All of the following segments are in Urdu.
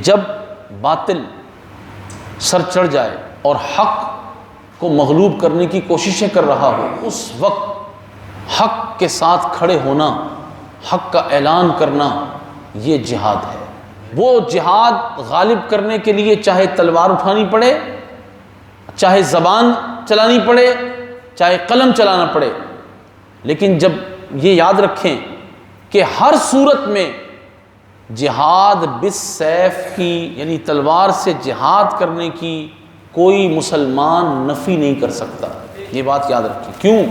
جب باطل سر چڑھ جائے اور حق کو مغلوب کرنے کی کوششیں کر رہا ہو، اس وقت حق کے ساتھ کھڑے ہونا، حق کا اعلان کرنا، یہ جہاد ہے۔ وہ جہاد غالب کرنے کے لیے چاہے تلوار اٹھانی پڑے، چاہے زبان چلانی پڑے، چاہے قلم چلانا پڑے، لیکن جب یہ یاد رکھیں کہ ہر صورت میں جہاد بالسیف کی، یعنی تلوار سے جہاد کرنے کی کوئی مسلمان نفی نہیں کر سکتا، یہ بات یاد رکھیں۔ کیوں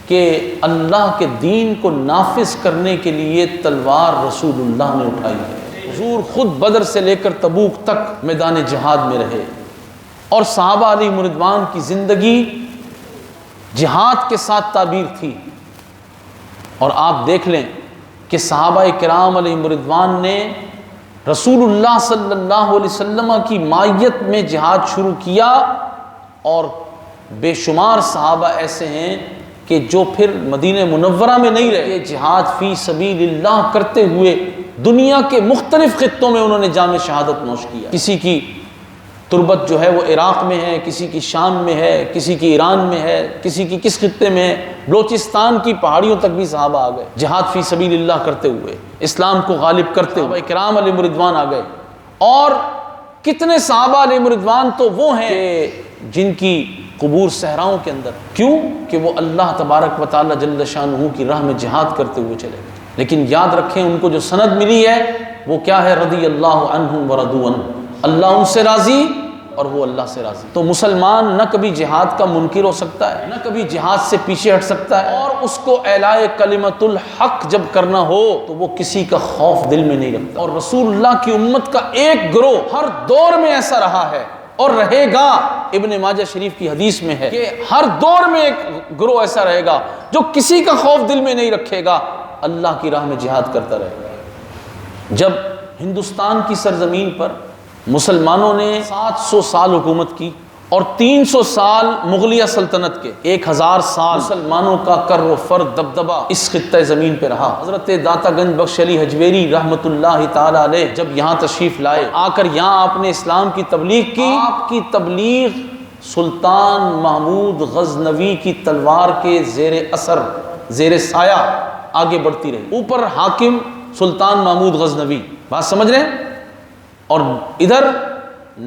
کہ اللہ کے دین کو نافذ کرنے کے لیے تلوار رسول اللہ نے اٹھائی ہے۔ حضور خود بدر سے لے کر تبوک تک میدان جہاد میں رہے، اور صحابہ علیہم رضوان کی زندگی جہاد کے ساتھ تعبیر تھی۔ اور آپ دیکھ لیں کہ صحابہ کرام علیہم رضوان نے رسول اللہ صلی اللہ علیہ وسلم کی مائیت میں جہاد شروع کیا، اور بے شمار صحابہ ایسے ہیں کہ جو پھر مدینہ منورہ میں نہیں رہے، جہاد فی سبیل اللہ کرتے ہوئے دنیا کے مختلف خطوں میں انہوں نے جام شہادت نوش کیا۔ کسی کی تربت جو ہے وہ عراق میں ہے، کسی کی شام میں ہے، کسی کی ایران میں ہے، کسی کی کس خطے میں ہے، بلوچستان کی پہاڑیوں تک بھی صحابہ آ گئے جہاد فی سبیل اللہ کرتے ہوئے، اسلام کو غالب کرتے ہوئے۔ صحابہ کرام علیہ رضوان آ گئے، اور کتنے صحابہ علیہ رضوان تو وہ ہیں جن کی قبور صحراؤں کے اندر، کیوں کہ وہ اللہ تبارک و تعالی جل شانہ کی راہ میں جہاد کرتے ہوئے چلے گئے۔ لیکن یاد رکھیں ان کو جو سند ملی ہے وہ کیا ہے؟ رضی اللہ عنہم ورضوا عنہ، اللہ ان سے راضی اور وہ اللہ سے راضی۔ تو مسلمان نہ کبھی جہاد کا منکر ہو سکتا ہے، نہ کبھی جہاد سے پیچھے ہٹ سکتا ہے، اور اس کو اعلاء کلمت الحق جب کرنا ہو تو وہ کسی کا خوف دل میں نہیں رکھتا۔ اور رسول اللہ کی امت کا ایک گروہ ہر دور میں ایسا رہا ہے اور رہے گا۔ ابن ماجہ شریف کی حدیث میں ہے کہ ہر دور میں ایک گروہ ایسا رہے گا جو کسی کا خوف دل میں نہیں رکھے گا، اللہ کی راہ میں جہاد کرتا رہے گا۔ جب ہندوستان کی سرزمین پر مسلمانوں نے 700 سال حکومت کی اور 300 سال مغلیہ سلطنت کے، 1000 سال مسلمانوں کا کر و فر دبدبہ اس خطہ زمین پہ رہا۔ حضرت داتا گنج بخش علی حجویری رحمۃ اللہ تعالی علیہ جب یہاں تشریف لائے، آ کر یہاں آپ نے اسلام کی تبلیغ کی۔ آپ کی تبلیغ سلطان محمود غزنوی کی تلوار کے زیر اثر، زیر سایہ آگے بڑھتی رہی۔ اوپر حاکم سلطان محمود غزنوی، بات سمجھ رہے ہیں، اور ادھر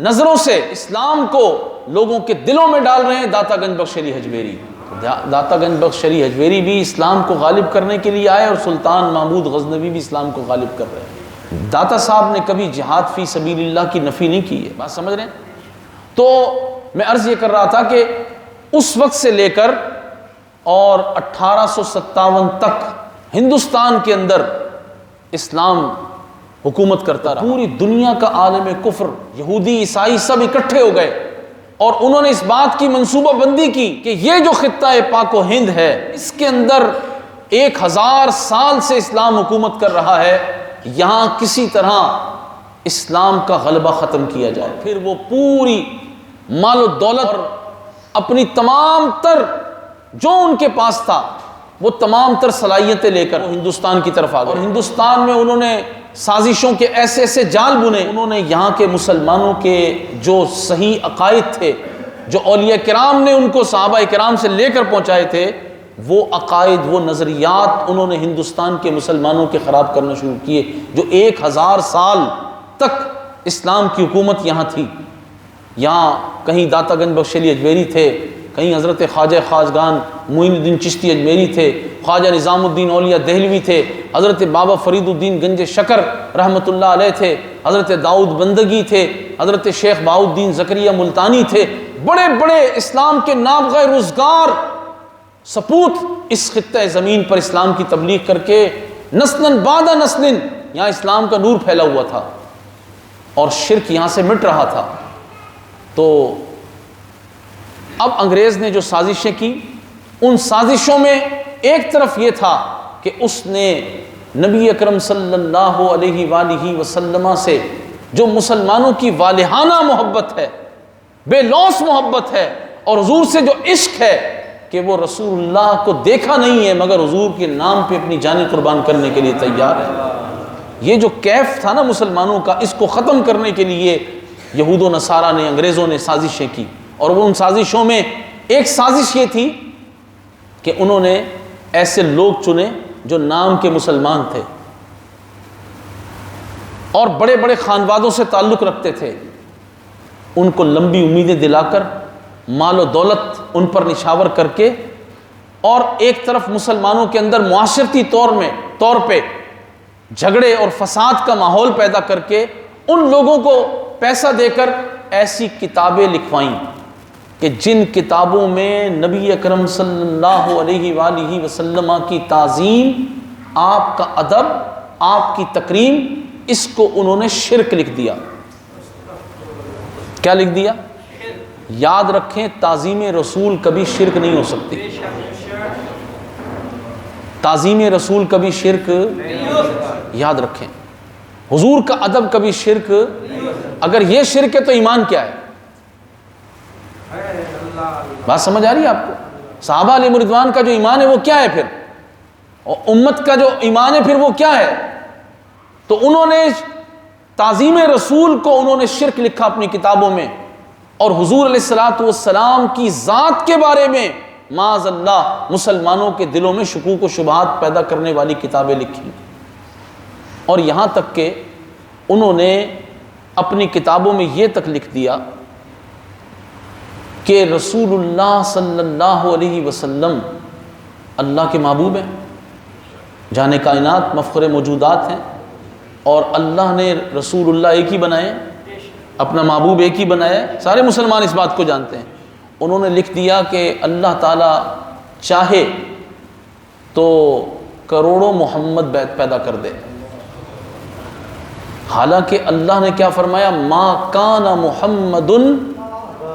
نظروں سے اسلام کو لوگوں کے دلوں میں ڈال رہے ہیں داتا گنج بخش علی حجویری۔ داتا گنج بخش علی حجویری بھی اسلام کو غالب کرنے کے لیے آئے، اور سلطان محمود غزنوی بھی اسلام کو غالب کر رہے ہیں۔ داتا صاحب نے کبھی جہاد فی سبیل اللہ کی نفی نہیں کی ہے، بات سمجھ رہے ہیں۔ تو میں عرض یہ کر رہا تھا کہ اس وقت سے لے کر اور 1857 تک ہندوستان کے اندر اسلام حکومت کرتا رہا۔ پوری دنیا کا عالم کفر، یہودی عیسائی سب اکٹھے ہو گئے، اور انہوں نے اس بات کی منصوبہ بندی کی کہ یہ جو خطہ پاک و ہند ہے، اس کے اندر 1000 سال سے اسلام حکومت کر رہا ہے، یہاں کسی طرح اسلام کا غلبہ ختم کیا جائے۔ پھر وہ پوری مال و دولت اور اپنی تمام تر جو ان کے پاس تھا، وہ تمام تر صلاحیتیں لے کر ہندوستان کی طرف آ گئے، اور ہندوستان میں انہوں نے سازشوں کے ایسے ایسے جال بنے۔ انہوں نے یہاں کے مسلمانوں کے جو صحیح عقائد تھے، جو اولیاء کرام نے ان کو صحابہ کرام سے لے کر پہنچائے تھے، وہ عقائد، وہ نظریات انہوں نے ہندوستان کے مسلمانوں کے خراب کرنا شروع کیے۔ جو 1000 سال تک اسلام کی حکومت یہاں تھی، یہاں کہیں داتا گنج بخش علی حجویری تھے، کہیں حضرت خواجہ خواجگان معین الدین چشتی اجمیری تھے، خواجہ نظام الدین اولیاء دہلوی تھے، حضرت بابا فرید الدین گنج شکر رحمۃ اللہ علیہ تھے، حضرت داؤد بندگی تھے، حضرت شیخ بہاؤالدین زکریا ملتانی تھے۔ بڑے بڑے اسلام کے نابغہ روزگار سپوت اس خطہ زمین پر اسلام کی تبلیغ کر کے نسلاً بعد نسلاً یہاں اسلام کا نور پھیلا ہوا تھا، اور شرک یہاں سے مٹ رہا تھا۔ تو اب انگریز نے جو سازشیں کی، ان سازشوں میں ایک طرف یہ تھا کہ اس نے نبی اکرم صلی اللہ علیہ وآلہ وسلم سے جو مسلمانوں کی والہانہ محبت ہے، بے لوث محبت ہے، اور حضور سے جو عشق ہے کہ وہ رسول اللہ کو دیکھا نہیں ہے مگر حضور کے نام پہ اپنی جانیں قربان کرنے کے لیے تیار ہے، یہ جو کیف تھا نا مسلمانوں کا، اس کو ختم کرنے کے لیے یہود و نصارہ نے، انگریزوں نے سازشیں کی، اور وہ ان سازشوں میں ایک سازش یہ تھی کہ انہوں نے ایسے لوگ چنے جو نام کے مسلمان تھے اور بڑے بڑے خانوادوں سے تعلق رکھتے تھے، ان کو لمبی امیدیں دلا کر، مال و دولت ان پر نشاور کر کے، اور ایک طرف مسلمانوں کے اندر معاشرتی طور پہ جھگڑے اور فساد کا ماحول پیدا کر کے ان لوگوں کو پیسہ دے کر ایسی کتابیں لکھوائیں کہ جن کتابوں میں نبی اکرم صلی اللہ علیہ وآلہ وسلم کی تعظیم، آپ کا ادب، آپ کی تکریم، اس کو انہوں نے شرک لکھ دیا۔ کیا لکھ دیا؟ یاد رکھیں، تعظیم رسول کبھی شرک نہیں ہو سکتی، تعظیم رسول کبھی شرک، یاد رکھیں، حضور کا ادب کبھی شرک، اگر یہ شرک ہے تو ایمان کیا ہے؟ بات سمجھ آ رہی ہے آپ کو؟ صحابہ علیہ رضوان کا جو ایمان ہے وہ کیا ہے پھر؟ اور امت کا جو ایمان ہے پھر وہ کیا ہے؟ تو انہوں نے تعظیم رسول کو انہوں نے شرک لکھا اپنی کتابوں میں، اور حضور علیہ الصلوۃ والسلام کی ذات کے بارے میں معاذ اللہ مسلمانوں کے دلوں میں شکوک و شبہات پیدا کرنے والی کتابیں لکھی، اور یہاں تک کہ انہوں نے اپنی کتابوں میں یہ تک لکھ دیا کہ رسول اللہ صلی اللہ علیہ وسلم اللہ کے محبوب ہیں، جان کائنات مفخر موجودات ہیں، اور اللہ نے رسول اللہ ایک ہی بنائے، اپنا محبوب ایک ہی بنایا، سارے مسلمان اس بات کو جانتے ہیں۔ انہوں نے لکھ دیا کہ اللہ تعالیٰ چاہے تو کروڑوں محمد پیدا کر دے، حالانکہ اللہ نے کیا فرمایا؟ ما کان محمد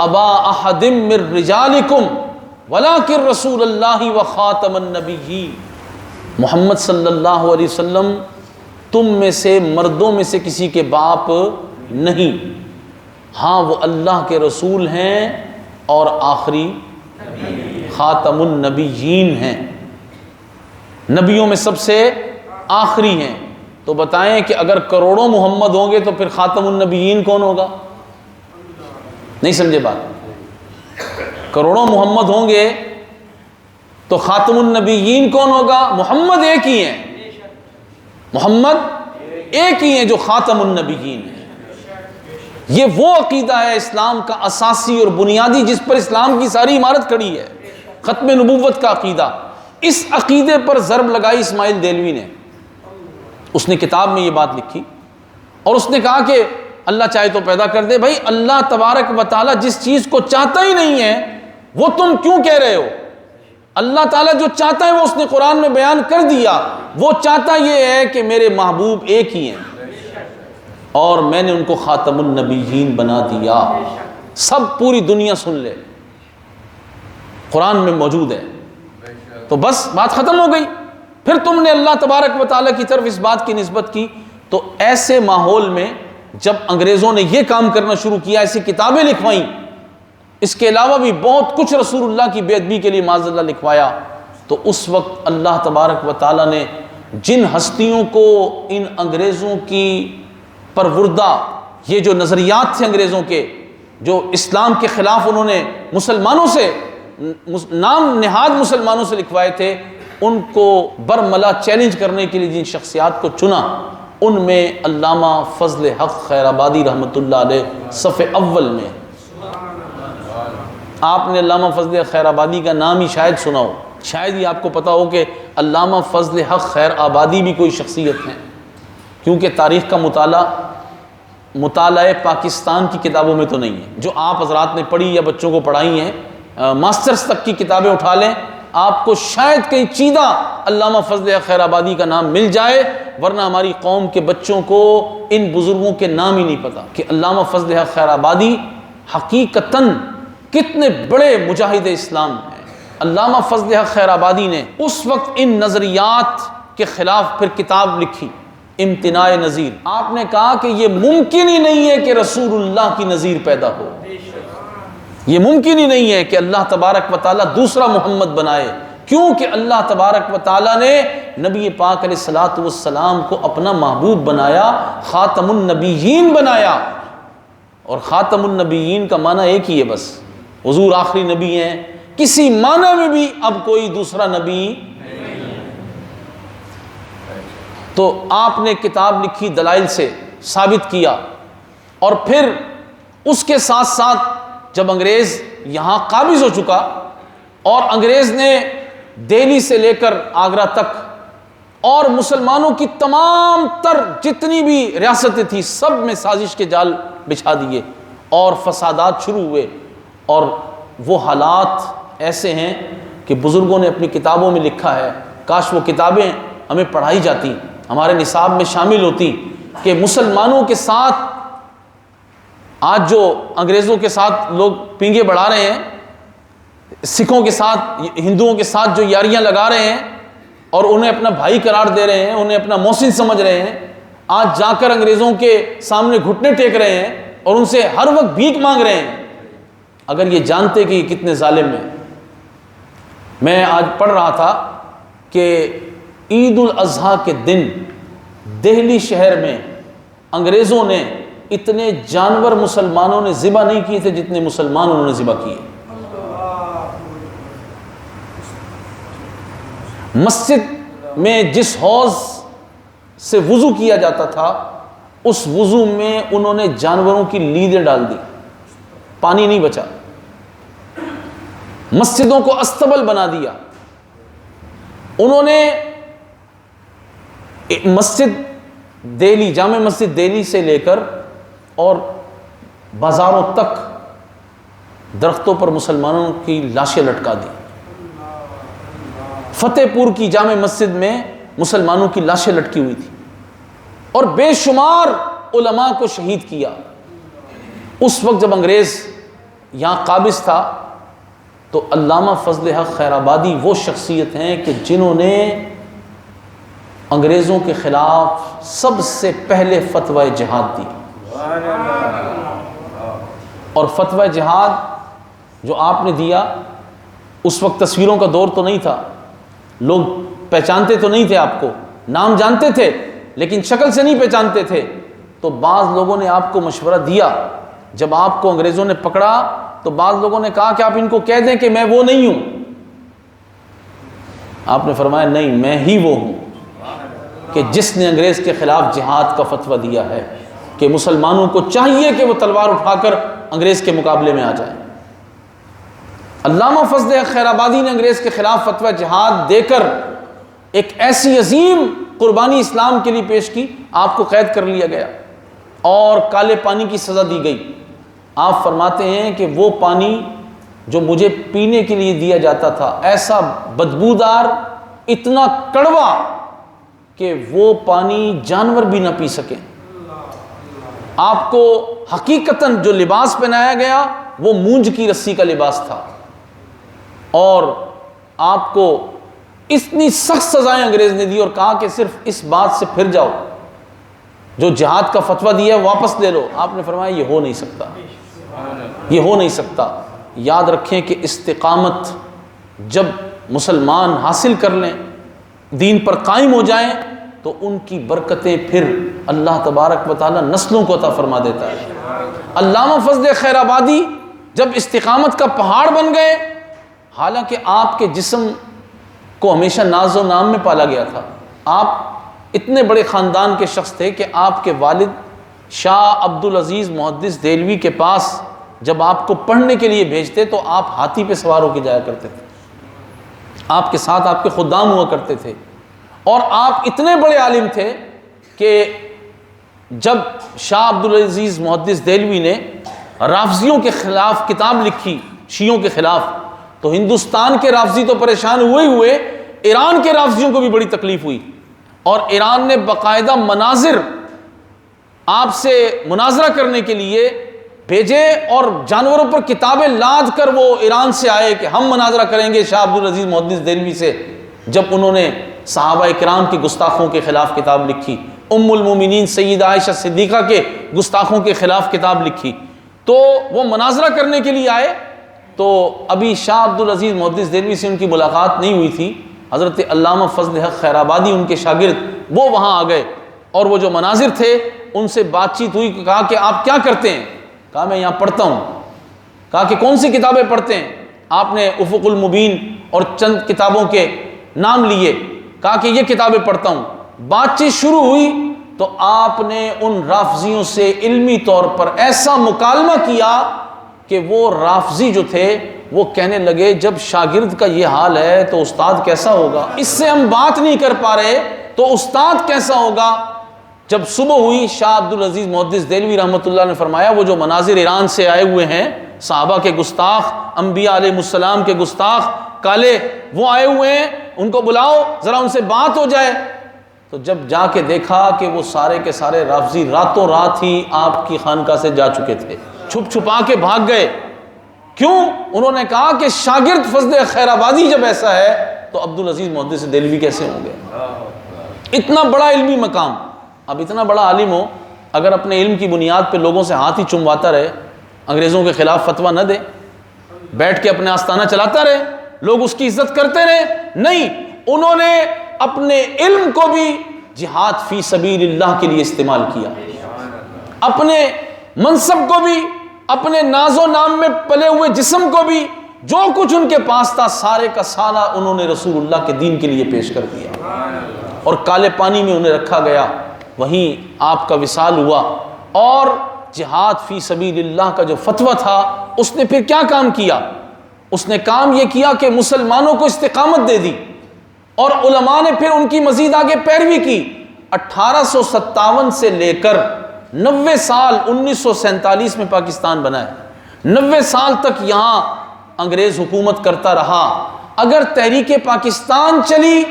ابا احد من رجالکم ولکن رسول اللہ وخاتم النبیین، محمد صلی اللہ علیہ وسلم تم میں سے مردوں میں سے کسی کے باپ نہیں، ہاں وہ اللہ کے رسول ہیں اور آخری خاتم النبیین ہیں، نبیوں میں سب سے آخری ہیں۔ تو بتائیں کہ اگر کروڑوں محمد ہوں گے تو پھر خاتم النبیین کون ہوگا؟ نہیں سمجھے بات؟ کروڑوں محمد ہوں گے تو خاتم النبیین کون ہوگا؟ محمد ایک ہی ہیں، محمد ایک ہی ہیں جو خاتم النبیین ہیں۔ یہ وہ عقیدہ ہے اسلام کا اساسی اور بنیادی، جس پر اسلام کی ساری عمارت کھڑی ہے، ختم نبوت کا عقیدہ۔ اس عقیدے پر ضرب لگائی اسماعیل دہلوی نے، اس نے کتاب میں یہ بات لکھی، اور اس نے کہا کہ اللہ چاہے تو پیدا کر دے۔ بھائی اللہ تبارک و تعالیٰ جس چیز کو چاہتا ہی نہیں ہے وہ تم کیوں کہہ رہے ہو؟ اللہ تعالیٰ جو چاہتا ہے وہ اس نے قرآن میں بیان کر دیا، وہ چاہتا یہ ہے کہ میرے محبوب ایک ہی ہیں اور میں نے ان کو خاتم النبیین بنا دیا۔ سب پوری دنیا سن لے، قرآن میں موجود ہے، تو بس بات ختم ہو گئی۔ پھر تم نے اللہ تبارک و تعالیٰ کی طرف اس بات کی نسبت کی، تو ایسے ماحول میں جب انگریزوں نے یہ کام کرنا شروع کیا، ایسی کتابیں لکھوائیں، اس کے علاوہ بھی بہت کچھ رسول اللہ کی بے ادبی کے لیے معاذ اللہ لکھوایا، تو اس وقت اللہ تبارک و تعالیٰ نے جن ہستیوں کو ان انگریزوں کی پروردہ یہ جو نظریات تھے انگریزوں کے، جو اسلام کے خلاف انہوں نے مسلمانوں سے نام نہاد مسلمانوں سے لکھوائے تھے، ان کو برملا چیلنج کرنے کے لیے جن شخصیات کو چنا، ان میں علامہ فضل حق خیر آبادی رحمۃ اللہ علیہ صف اول میں۔ آپ نے علامہ فضل حق خیر آبادی کا نام ہی شاید سنا ہو، شاید ہی آپ کو پتا ہو کہ علامہ فضل حق خیر آبادی بھی کوئی شخصیت ہیں، کیونکہ تاریخ کا مطالعہ پاکستان کی کتابوں میں تو نہیں ہے، جو آپ حضرات نے پڑھی یا بچوں کو پڑھائی ہیں، ماسٹرز تک کی کتابیں اٹھا لیں، آپ کو شاید کہیں چیدہ علامہ فضل حق خیر آبادی کا نام مل جائے، ورنہ ہماری قوم کے بچوں کو ان بزرگوں کے نام ہی نہیں پتا کہ علامہ فضل حق خیر آبادی حقیقتاً کتنے بڑے مجاہد اسلام ہیں۔ علامہ فضل حق خیر آبادی نے اس وقت ان نظریات کے خلاف پھر کتاب لکھی، امتناع نظیر۔ آپ نے کہا کہ یہ ممکن ہی نہیں ہے کہ رسول اللہ کی نظیر پیدا ہو، یہ ممکن ہی نہیں ہے کہ اللہ تبارک و تعالیٰ دوسرا محمد بنائے، کیونکہ اللہ تبارک و تعالیٰ نے نبی پاک علیہ الصلوۃ والسلام کو اپنا محبوب بنایا، خاتم النبیین بنایا۔ اور خاتم النبیین کا معنی ایک ہی ہے بس، حضور آخری نبی ہیں، کسی معنی میں بھی اب کوئی دوسرا نبی نہیں۔ تو آپ نے کتاب لکھی، دلائل سے ثابت کیا، اور پھر اس کے ساتھ ساتھ جب انگریز یہاں قابض ہو چکا اور انگریز نے دہلی سے لے کر آگرہ تک اور مسلمانوں کی تمام تر جتنی بھی ریاستیں تھیں سب میں سازش کے جال بچھا دیے اور فسادات شروع ہوئے، اور وہ حالات ایسے ہیں کہ بزرگوں نے اپنی کتابوں میں لکھا ہے، کاش وہ کتابیں ہمیں پڑھائی جاتی، ہمارے نصاب میں شامل ہوتی، کہ مسلمانوں کے ساتھ آج جو انگریزوں کے ساتھ لوگ پینگے بڑھا رہے ہیں، سکھوں کے ساتھ، ہندوؤں کے ساتھ جو یاریاں لگا رہے ہیں اور انہیں اپنا بھائی قرار دے رہے ہیں، انہیں اپنا محسن سمجھ رہے ہیں، آج جا کر انگریزوں کے سامنے گھٹنے ٹیک رہے ہیں اور ان سے ہر وقت بھیک مانگ رہے ہیں، اگر یہ جانتے کہ یہ کتنے ظالم ہیں۔ میں آج پڑھ رہا تھا کہ عید الاضحیٰ کے دن دہلی شہر میں انگریزوں نے اتنے جانور مسلمانوں نے ذبح نہیں کیے تھے جتنے مسلمان انہوں نے ذبح کیے۔ مسجد میں جس حوض سے وضو کیا جاتا تھا اس وضو میں انہوں نے جانوروں کی لیدیں ڈال دی، پانی نہیں بچا، مسجدوں کو استبل بنا دیا۔ انہوں نے مسجد دہلی، جامع مسجد دہلی سے لے کر اور بازاروں تک درختوں پر مسلمانوں کی لاشیں لٹکا دی۔ فتح پور کی جامع مسجد میں مسلمانوں کی لاشیں لٹکی ہوئی تھی اور بے شمار علماء کو شہید کیا۔ اس وقت جب انگریز یہاں قابض تھا تو علامہ فضل حق خیر آبادی وہ شخصیت ہیں کہ جنہوں نے انگریزوں کے خلاف سب سے پہلے فتوی جہاد دی، اور فتوی جہاد جو آپ نے دیا، اس وقت تصویروں کا دور تو نہیں تھا، لوگ پہچانتے تو نہیں تھے، آپ کو نام جانتے تھے لیکن شکل سے نہیں پہچانتے تھے، تو بعض لوگوں نے آپ کو مشورہ دیا، جب آپ کو انگریزوں نے پکڑا تو بعض لوگوں نے کہا کہ آپ ان کو کہہ دیں کہ میں وہ نہیں ہوں، آپ نے فرمایا نہیں، میں ہی وہ ہوں کہ جس نے انگریز کے خلاف جہاد کا فتویٰ دیا ہے، کہ مسلمانوں کو چاہیے کہ وہ تلوار اٹھا کر انگریز کے مقابلے میں آ جائیں۔ علامہ فضل حق خیر آبادی نے انگریز کے خلاف فتویٰ جہاد دے کر ایک ایسی عظیم قربانی اسلام کے لیے پیش کی، آپ کو قید کر لیا گیا اور کالے پانی کی سزا دی گئی۔ آپ فرماتے ہیں کہ وہ پانی جو مجھے پینے کے لیے دیا جاتا تھا ایسا بدبودار، اتنا کڑوا کہ وہ پانی جانور بھی نہ پی سکیں۔ آپ کو حقیقتاً جو لباس پہنایا گیا وہ مونج کی رسی کا لباس تھا، اور آپ کو اتنی سخت سزائیں انگریز نے دی اور کہا کہ صرف اس بات سے پھر جاؤ، جو جہاد کا فتویٰ دیا ہے واپس لے لو۔ آپ نے فرمایا یہ ہو نہیں سکتا، یہ ہو نہیں سکتا۔ یاد رکھیں کہ استقامت جب مسلمان حاصل کر لیں، دین پر قائم ہو جائیں، تو ان کی برکتیں پھر اللہ تبارک و تعالی نسلوں کو عطا فرما دیتا ہے۔ علامہ فضل خیر آبادی جب استقامت کا پہاڑ بن گئے، حالانکہ آپ کے جسم کو ہمیشہ ناز و نام میں پالا گیا تھا، آپ اتنے بڑے خاندان کے شخص تھے کہ آپ کے والد شاہ عبدالعزیز محدث دہلوی کے پاس جب آپ کو پڑھنے کے لیے بھیجتے تو آپ ہاتھی پہ سوار ہو کے جایا کرتے تھے، آپ کے ساتھ آپ کے خدام ہوا کرتے تھے، اور آپ اتنے بڑے عالم تھے کہ جب شاہ عبدالعزیز محدث دہلوی نے رافضیوں کے خلاف کتاب لکھی، شیعوں کے خلاف، تو ہندوستان کے رافضی تو پریشان ہوئے ایران کے رافضیوں کو بھی بڑی تکلیف ہوئی، اور ایران نے باقاعدہ مناظر آپ سے مناظرہ کرنے کے لیے بھیجے، اور جانوروں پر کتابیں لاد کر وہ ایران سے آئے کہ ہم مناظرہ کریں گے شاہ عبدالعزیز محدث دہلوی سے۔ جب انہوں نے صحابہ کرام کے گستاخوں کے خلاف کتاب لکھی، ام المومنین سیدہ عائشہ صدیقہ کے گستاخوں کے خلاف کتاب لکھی، تو وہ مناظرہ کرنے کے لیے آئے تو ابھی شاہ عبدالعزیز محدث دہلوی سے ان کی ملاقات نہیں ہوئی تھی، حضرت علامہ فضل حق خیر آبادی ان کے شاگرد وہ وہاں آ گئے، اور وہ جو مناظر تھے ان سے بات چیت ہوئی، کہا کہ آپ کیا کرتے ہیں؟ کہا میں یہاں پڑھتا ہوں۔ کہا کہ کون سی کتابیں پڑھتے ہیں؟ آپ نے افق المبین اور چند کتابوں کے نام لیے، کہا کہ یہ کتابیں پڑھتا ہوں۔ بات چیت شروع ہوئی تو آپ نے ان رافضیوں سے علمی طور پر ایسا مکالمہ کیا کہ وہ رافضی جو تھے وہ کہنے لگے جب شاگرد کا یہ حال ہے تو استاد کیسا ہوگا؟ اس سے ہم بات نہیں کر پا رہے تو استاد کیسا ہوگا؟ جب صبح ہوئی شاہ عبدالعزیز محدث دہلوی رحمۃ اللہ نے فرمایا وہ جو مناظر ایران سے آئے ہوئے ہیں، صحابہ کے گستاخ، انبیاء علیہ السلام کے گستاخ کالے، وہ آئے ہوئے ہیں، ان کو بلاؤ ذرا ان سے بات ہو جائے۔ تو جب جا کے دیکھا کہ وہ سارے کے سارے رافضی راتوں رات ہی آپ کی خانقاہ سے جا چکے تھے، چھپ چھپا کے بھاگ گئے۔ کیوں؟ انہوں نے کہا کہ شاگرد فضل خیر آبادی جب ایسا ہے تو عبدالعزیز محدث دہلوی کیسے ہوں گے؟ اتنا بڑا علمی مقام، اب اتنا بڑا عالم ہو، اگر اپنے علم کی بنیاد پہ لوگوں سے ہاتھ ہی چمواتا رہے، انگریزوں کے خلاف فتویٰ نہ دے، بیٹھ کے اپنے آستانہ چلاتا رہے، لوگ اس کی عزت کرتے رہے، نہیں، انہوں نے اپنے علم کو بھی جہاد فی سبیل اللہ کے لیے استعمال کیا، اپنے منصب کو بھی، اپنے ناز و نام میں پلے ہوئے جسم کو بھی، جو کچھ ان کے پاس تھا سارے کا سارا انہوں نے رسول اللہ کے دین کے لیے پیش کر دیا، اور کالے پانی میں انہیں رکھا گیا، وہیں آپ کا وصال ہوا۔ اور جہاد فی سبیل اللہ کا جو فتویٰ تھا اس نے پھر کیا کام کیا؟ اس نے کام یہ کیا کہ مسلمانوں کو استقامت دے دی، اور علماء نے پھر ان کی مزید آگے پیروی کی۔ 1857 سے لے کر 90 سال، 1947 میں پاکستان بنا ہے، 90 سال تک یہاں انگریز حکومت کرتا رہا۔ اگر تحریک پاکستان چلی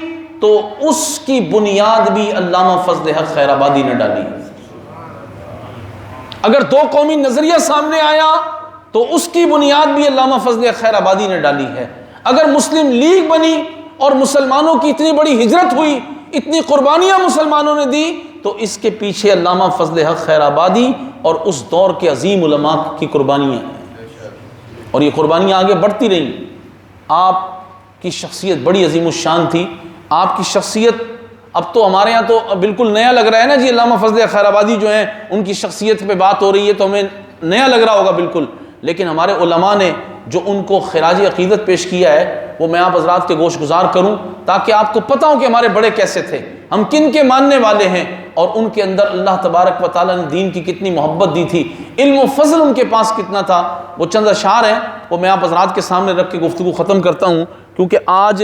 تو اس کی بنیاد بھی علامہ فضل حق خیر آبادی نے ڈالی۔ اگر دو قومی نظریہ سامنے آیا تو اس کی بنیاد بھی علامہ فضل حق خیر آبادی نے ڈالی ہے۔ اگر مسلم لیگ بنی اور مسلمانوں کی اتنی بڑی ہجرت ہوئی، اتنی قربانیاں مسلمانوں نے دی، تو اس کے پیچھے علامہ فضل حق خیر آبادی اور اس دور کے عظیم علماء کی قربانیاں ہیں، اور یہ قربانیاں آگے بڑھتی رہیں۔ آپ کی شخصیت بڑی عظیم الشان تھی، آپ کی شخصیت اب تو ہمارے ہاں تو بالکل نیا لگ رہا ہے نا جی، علامہ فضل خیر آبادی جو ہیں ان کی شخصیت پہ بات ہو رہی ہے تو ہمیں نیا لگ رہا ہوگا بالکل، لیکن ہمارے علماء نے جو ان کو خراج عقیدت پیش کیا ہے وہ میں آپ حضرات کے گوش گزار کروں تاکہ آپ کو پتہ ہو کہ ہمارے بڑے کیسے تھے، ہم کن کے ماننے والے ہیں، اور ان کے اندر اللہ تبارک و تعالیٰ نے دین کی کتنی محبت دی تھی، علم و فضل ان کے پاس کتنا تھا۔ وہ چند اشعار ہیں، وہ میں آپ حضرات کے سامنے رکھ کے گفتگو ختم کرتا ہوں، کیونکہ آج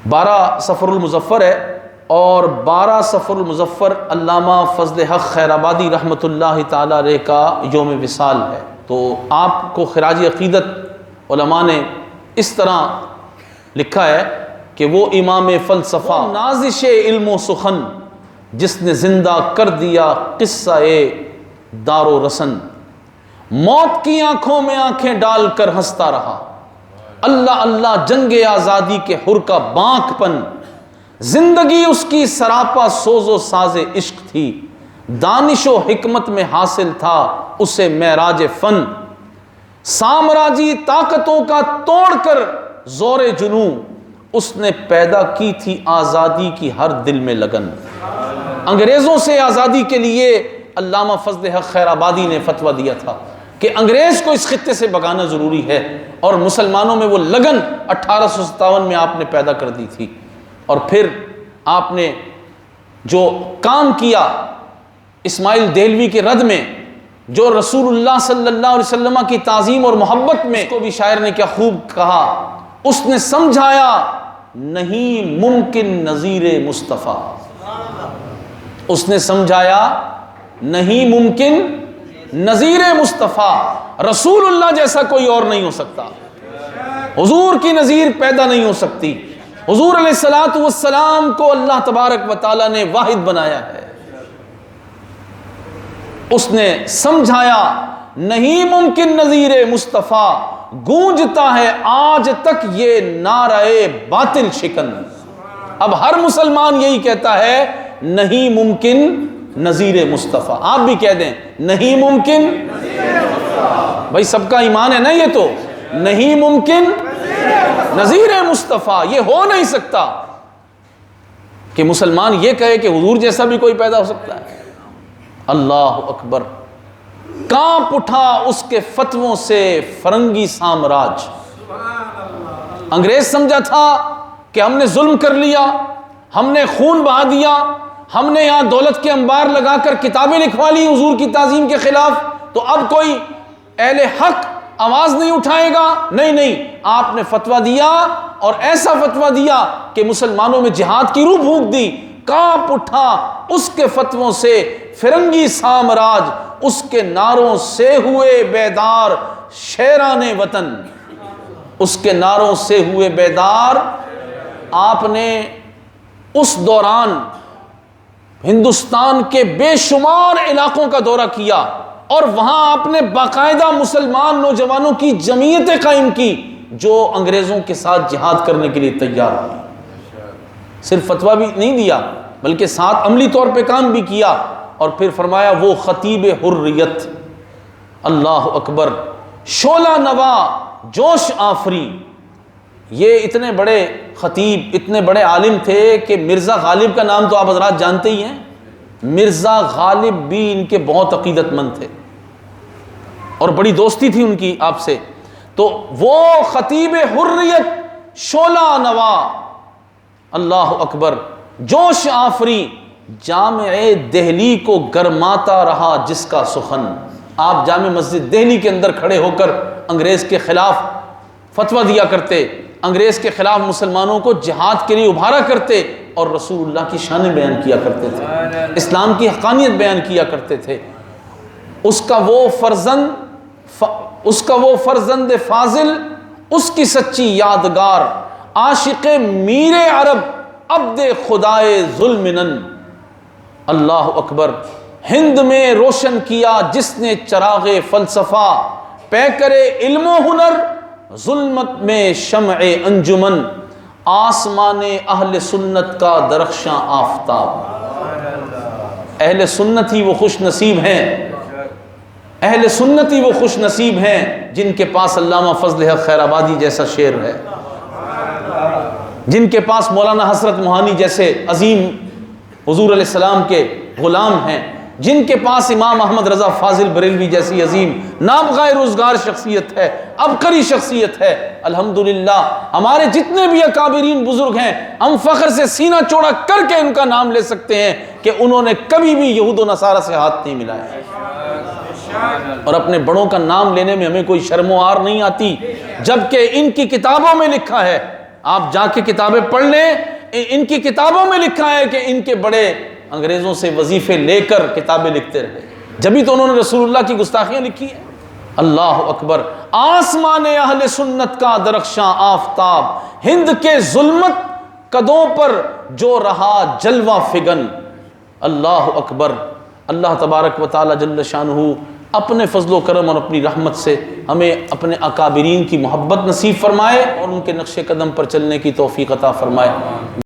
12 صفر المظفر ہے، اور 12 صفر المظفر علامہ فضل حق خیر آبادی رحمۃ اللہ تعالیٰ علیہ کا یوم وصال ہے۔ تو آپ کو خراج عقیدت علماء نے اس طرح لکھا ہے کہ وہ امام فلسفہ نازش علم و سخن جس نے زندہ کر دیا قصہ دار و رسن، موت کی آنکھوں میں آنکھیں ڈال کر ہنستا رہا، اللہ اللہ جنگ آزادی کے حر کا بانک پن، زندگی اس کی سراپا سوز و ساز عشق تھی، دانش و حکمت میں حاصل تھا اسے معراج فن، سامراجی طاقتوں کا توڑ کر زور جنوں اس نے پیدا کی تھی آزادی کی ہر دل میں لگن۔ انگریزوں سے آزادی کے لیے علامہ فضل حق خیر آبادی نے فتویٰ دیا تھا کہ انگریز کو اس خطے سے بھگانا ضروری ہے، اور مسلمانوں میں وہ لگن 1857 میں آپ نے پیدا کر دی تھی۔ اور پھر آپ نے جو کام کیا اسماعیل دہلوی کے رد میں، جو رسول اللہ صلی اللہ علیہ وسلم کی تعظیم اور محبت میں، اس کو بھی شاعر نے کیا خوب کہا، اس نے سمجھایا نہیں ممکن نظیر مصطفیٰ، اس نے سمجھایا نہیں ممکن نظیر مصطفیٰ، رسول اللہ جیسا کوئی اور نہیں ہو سکتا، حضور کی نظیر پیدا نہیں ہو سکتی، حضور علیہ الصلوۃ والسلام کو اللہ تبارک و تعالیٰ نے واحد بنایا ہے۔ اس نے سمجھایا نہیں ممکن نظیر مصطفیٰ، گونجتا ہے آج تک یہ نعرہ باطل شکن۔ اب ہر مسلمان یہی کہتا ہے نہیں ممکن نظیر مصطفیٰ، آپ بھی کہہ دیں نہیں ممکن بھائی سب کا ایمان ہے نا یہ تو نہیں ممکن نظیر مصطفیٰ، یہ ہو نہیں سکتا کہ مسلمان یہ کہے کہ حضور جیسا بھی کوئی پیدا ہو سکتا ہے۔ اللہ اکبر، کانپ اٹھا اس کے فتووں سے فرنگی سامراج۔ انگریز سمجھا تھا کہ ہم نے ظلم کر لیا، ہم نے خون بہا دیا، ہم نے یہاں دولت کے انبار لگا کر کتابیں لکھوا لی حضور کی تعظیم کے خلاف، تو اب کوئی اہل حق آواز نہیں اٹھائے گا۔ نہیں، آپ نے فتویٰ دیا، اور ایسا فتویٰ دیا کہ مسلمانوں میں جہاد کی روح پھونک دی۔ کانپ اٹھا اس کے فتووں سے فرنگی سامراج، اس کے نعروں سے ہوئے بیدار شیران وطن، اس کے نعروں سے ہوئے بیدار۔ آپ نے اس دوران ہندوستان کے بے شمار علاقوں کا دورہ کیا، اور وہاں آپ نے باقاعدہ مسلمان نوجوانوں کی جمعیتیں قائم کی جو انگریزوں کے ساتھ جہاد کرنے کے لیے تیار ہوئی۔ صرف فتویٰ بھی نہیں دیا بلکہ ساتھ عملی طور پہ کام بھی کیا، اور پھر فرمایا وہ خطیب حریت، اللہ اکبر، شعلہ نوا، جوش آفری۔ یہ اتنے بڑے خطیب، اتنے بڑے عالم تھے کہ مرزا غالب کا نام تو آپ حضرات جانتے ہی ہیں۔ مرزا غالب بھی ان کے بہت عقیدت مند تھے، اور بڑی دوستی تھی ان کی آپ سے۔ تو وہ خطیب حریت، شعلہ نوا، اللہ اکبر، جوش آفری، جامع دہلی کو گرماتا رہا جس کا سخن۔ آپ جامع مسجد دہلی کے اندر کھڑے ہو کر انگریز کے خلاف فتویٰ دیا کرتے، انگریز کے خلاف مسلمانوں کو جہاد کے لیے ابھارا کرتے، اور رسول اللہ کی شان بیان کیا کرتے تھے، اسلام کی حقانیت بیان کیا کرتے تھے۔ اس کا وہ فرزند فاضل، اس کی سچی یادگار، عاشق میر عرب، عبد خدائے ذوالمنن، اللہ اکبر، ہند میں روشن کیا جس نے چراغ فلسفہ، پیکر علم و ہنر، ظلمت میں شمع انجمن، آسمان اہل سنت کا درخشاں آفتاب۔ اہل سنت ہی وہ خوش نصیب ہیں، اہل سنت ہی وہ خوش نصیب ہیں جن کے پاس علامہ فضل حق خیر آبادی جیسا شعر ہے، جن کے پاس مولانا حسرت موہانی جیسے عظیم حضور علیہ السلام کے غلام ہیں، جن کے پاس امام احمد رضا فاضل بریلوی جیسی عظیم نابغہ روزگار شخصیت ہے، عبقری شخصیت ہے۔ الحمدللہ ہمارے جتنے بھی اکابرین بزرگ ہیں، ہم فخر سے سینہ چوڑا کر کے ان کا نام لے سکتے ہیں کہ انہوں نے کبھی بھی یہود و نصارہ سے ہاتھ نہیں ملایا، اور اپنے بڑوں کا نام لینے میں ہمیں کوئی شرم و عار نہیں آتی، جبکہ ان کی کتابوں میں لکھا ہے، آپ جا کے کتابیں پڑھ لیں، ان کی کتابوں میں لکھا ہے کہ ان کے بڑے انگریزوں سے وظیفے لے کر کتابیں لکھتے رہے، جبھی تو انہوں نے رسول اللہ کی گستاخیاں لکھی ہیں۔ اللہ اکبر، آسمان اہل سنت کا درخشاں آفتاب، ہند کے ظلمت قدوں پر جو رہا جلوہ فگن، اللہ اکبر۔ اللہ تبارک و تعالی جل شانہ اپنے فضل و کرم اور اپنی رحمت سے ہمیں اپنے اکابرین کی محبت نصیب فرمائے، اور ان کے نقش قدم پر چلنے کی توفیق عطا فرمائے۔